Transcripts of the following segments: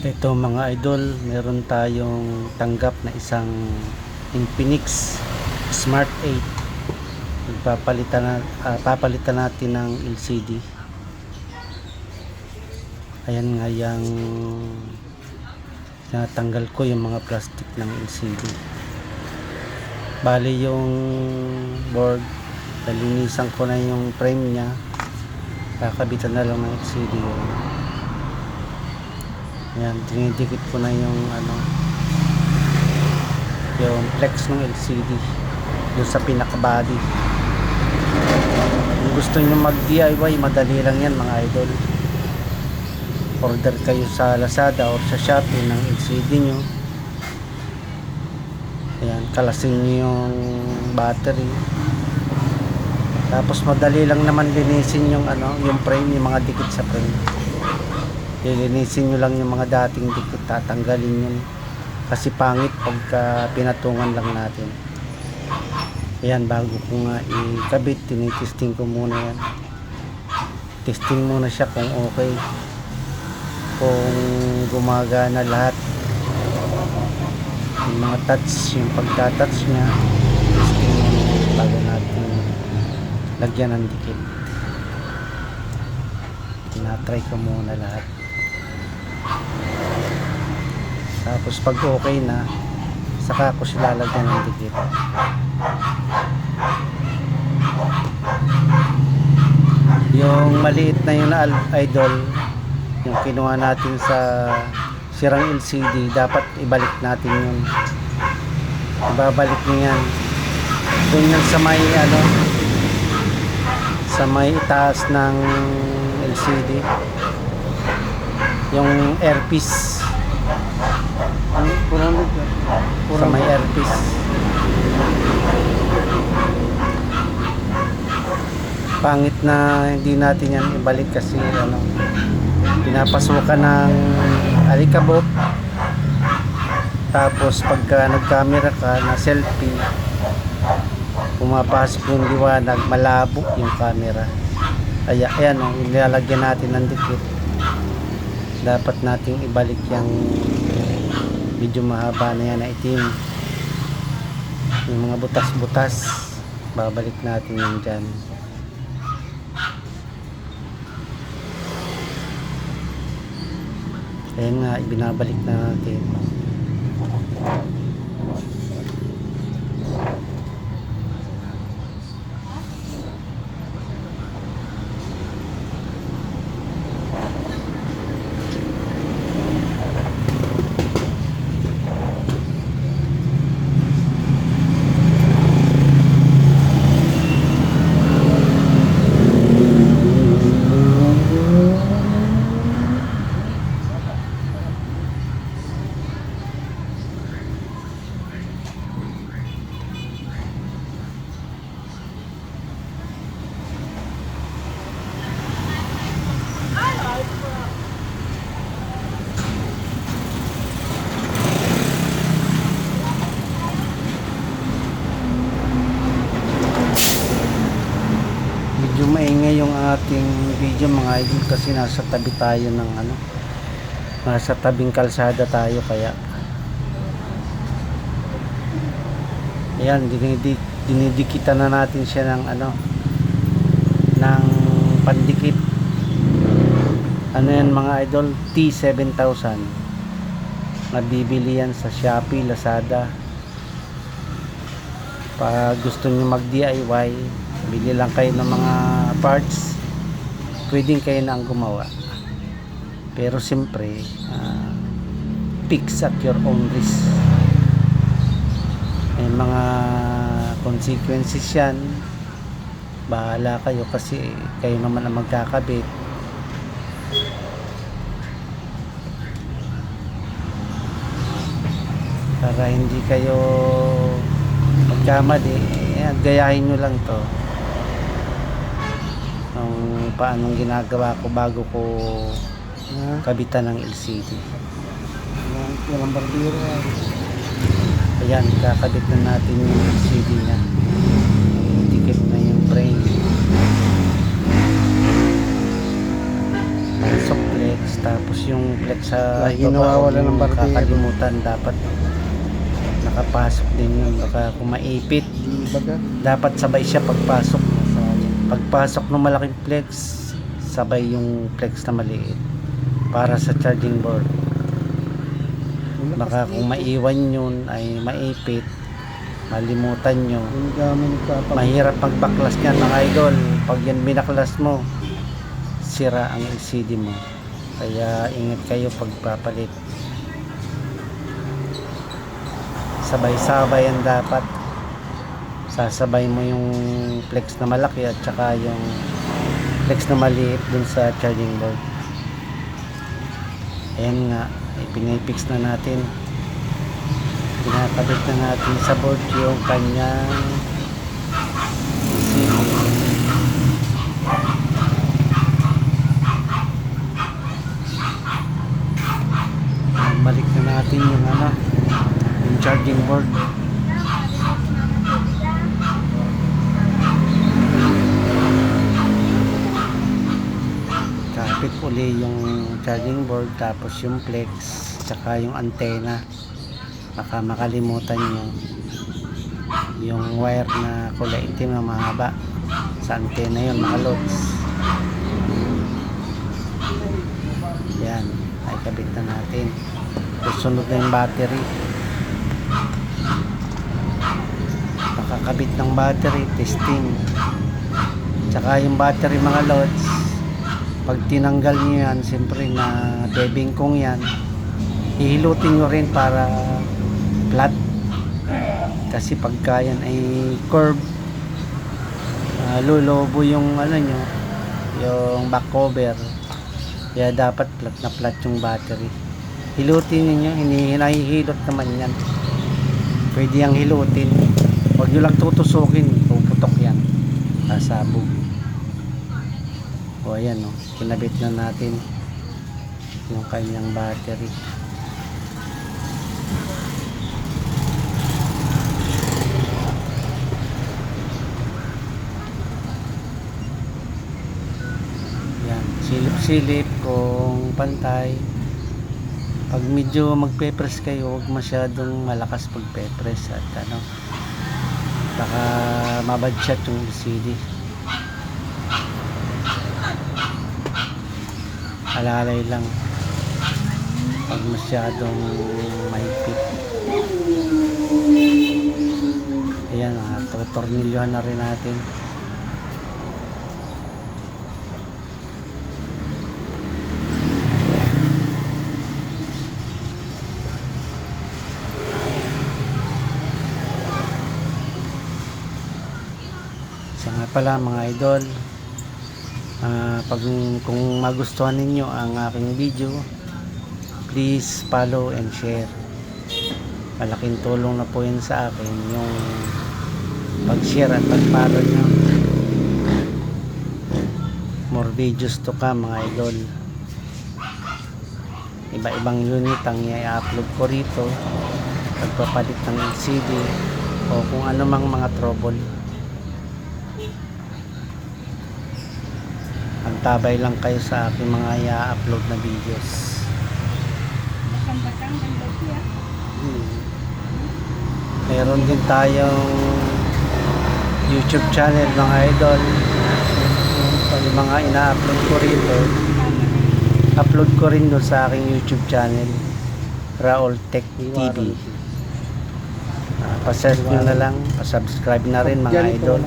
Ito mga idol, meron tayong tanggap na isang Infinix Smart 8. Papalitan natin ng LCD. Ayan nga yung natanggal ko yung mga plastic ng LCD. Bali yung board, nalinisan ko na yung frame nya, kakabitan na lang ng LCD yun. Ayan, dinidikit ko na yung yung flex ng LCD doon sa pinaka body. Kung gusto nyo mag DIY, madali lang yan mga idol. Order kayo sa Lazada or sa Shopee ng LCD nyo. Ayan, kalasin nyo yung battery, tapos madali lang naman linisin yung yung frame, yung mga dikit sa frame. Lilinisin nyo lang yung mga dating dikit, tatanggalin yun kasi pangit pagka pinatungan lang natin. Ayan, bago ko nga ikabit, tinitesting ko muna yan. Testing muna siya kung okay, kung gumagana lahat yung mga touch, yung pagtatouch nya, testing muna bago natin lagyan ng dikit. Tinatry ko muna lahat. Tapos pag okay na, saka ko sila lalagyan ng dikit. Yung maliit na yun na idol, yung kinuha natin sa sirang LCD, dapat ibalik natin yun. Ibabalik nyo yan doon yan sa may sa may itaas ng LCD, yung airpiece, sa may airpiece. Pangit na hindi natin yan ibalik kasi pinapasukan ng alikabok, tapos pagka nag-camera ka na selfie, pumapasok yung liwanag, malabo yung camera. Ayan nilalagyan natin ng dikit. Dapat nating ibalik yung medyo mahaba na yan na itim, yung mga butas-butas, babalik natin yan dyan. Ayan nga, ibinabalik na natin. Medyo maingay yung ating video mga idol kasi nasa tabi tayo ng nasa tabing kalsada tayo, kaya ayan, dinidikitan na natin siya ng ng pandikit. Yan mga idol, T7000. Nabibili yan sa Shopee, Lazada. Pag gusto nyo mag DIY, bili lang kayo ng mga parts, pwedeng kayo na ang gumawa, pero siyempre fix at your own risk. May mga consequences yan, bahala kayo kasi kayo naman ang magkakabit. Para hindi kayo magkamali, gayahin nyo lang to paanong ginagawa ko bago ko kabitan ng LCD. Walang barbero. Ayan, kakabit na natin yung LCD nya. Dikit na yung frame. Suplex, tapos yung flex sa Lagi nawawala ng barbero. kakalimutan, dapat nakapasok din yun. Baka kung maipit, Di baga. dapat sabay siya pagpasok. Sayang. Pagpasok ng malaking flex, sabay yung flex na maliit para sa charging board. Baka kung maiwan yun ay maipit, malimutan nyo, Yung gamit pa. mahirap magbaklas yan mga idol. Pag yan binaklas mo, sira ang LCD mo. Kaya ingat kayo pagpapalit. Sabay-sabay yan dapat. Sasabay mo yung flex na malaki at saka yung flex na maliit dun sa charging board. Ayan nga, pinipix na natin. Pinakabit na natin sa board yung kanyang LCD. Balik na natin yung yung charging board. Kapit uli yung charging board, tapos yung flex tsaka yung antena. Baka makalimutan nyo yung wire na kulay itim na mahaba sa antena, yun mga lods. Yan, ay kabit na natin. Susunod na yung battery. Pakakabit ng battery, testing. Tsaka yung battery mga lods, pag tinanggal nyo yan, siyempre na bebingkong yan, hihilutin nyo rin para flat. Kasi pagka yan ay curve, lulobo yung nyo, yung back cover. Kaya dapat flat na flat yung battery. Hilutin niyo, hinahihilot naman yan. Pwede yang hilutin. Huwag nyo lang tutusukin, puputok yan, sasabog. O ayan, kinabit na natin yung kanyang battery. Yan, silip-silip kung pantay. Pag medyo magpe-press kayo, huwag masyadong malakas pagpe-press at baka mabadshot yung LCD. Alalay lang pag masyadong mahigpit. Ayan, tutornilyohan na rin natin. Isa nga pala mga idol, kung magustuhan ninyo ang aking video, please follow and share. Malaking tulong na po yan sa akin yung pag-share at pag-follow nyo. More videos to come mga idol. Iba-ibang unit ang i-upload ko rito, pagpapalit ng LCD o kung ano mang mga trouble. Antabay lang kayo sa aking mga i-upload na videos. Meron din tayong YouTube channel mga idol. Yung mga ina-upload ko rito, upload ko rin doon sa aking YouTube channel, Raul Tech TV. Pa-search nyo na lang, pa-subscribe na rin mga idol.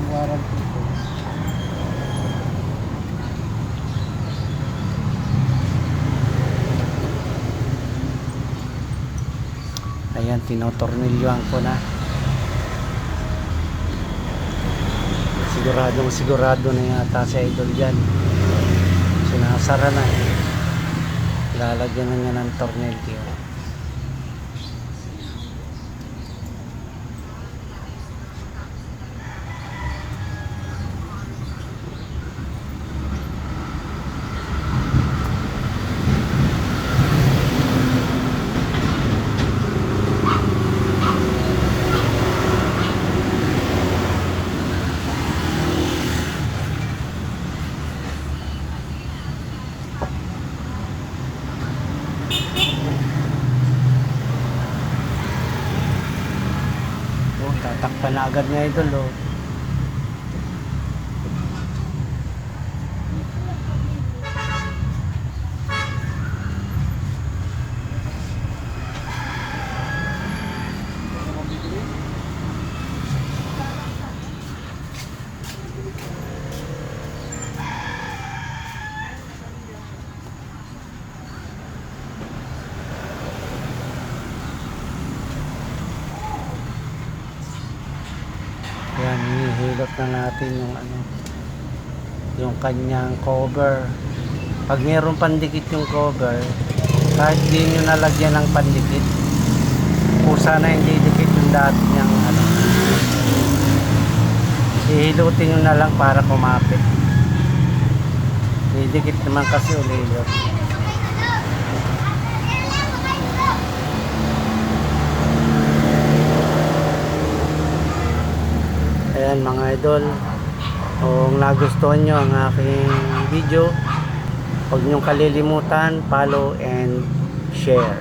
Ayan, tinotornilyoan ko na. Sigurado na yata si idol dyan. Sinasara na. Lalagyan na niya ng tornilyo. Tatakpan na agad nga idol oh. Yan, hinihilot na natin yung ano, yung kanyang cover. Pag mayroong pandikit yung cover, kahit di nyo nalagyan ng pandikit, kusa na hindi dikit yung dati niyang ano, ihilutin nyo na lang para kumapit. Didikit naman kasi ulilot. Ayan mga idol, kung nagustuhan nyo ang aking video, huwag nyong kalilimutan follow and share.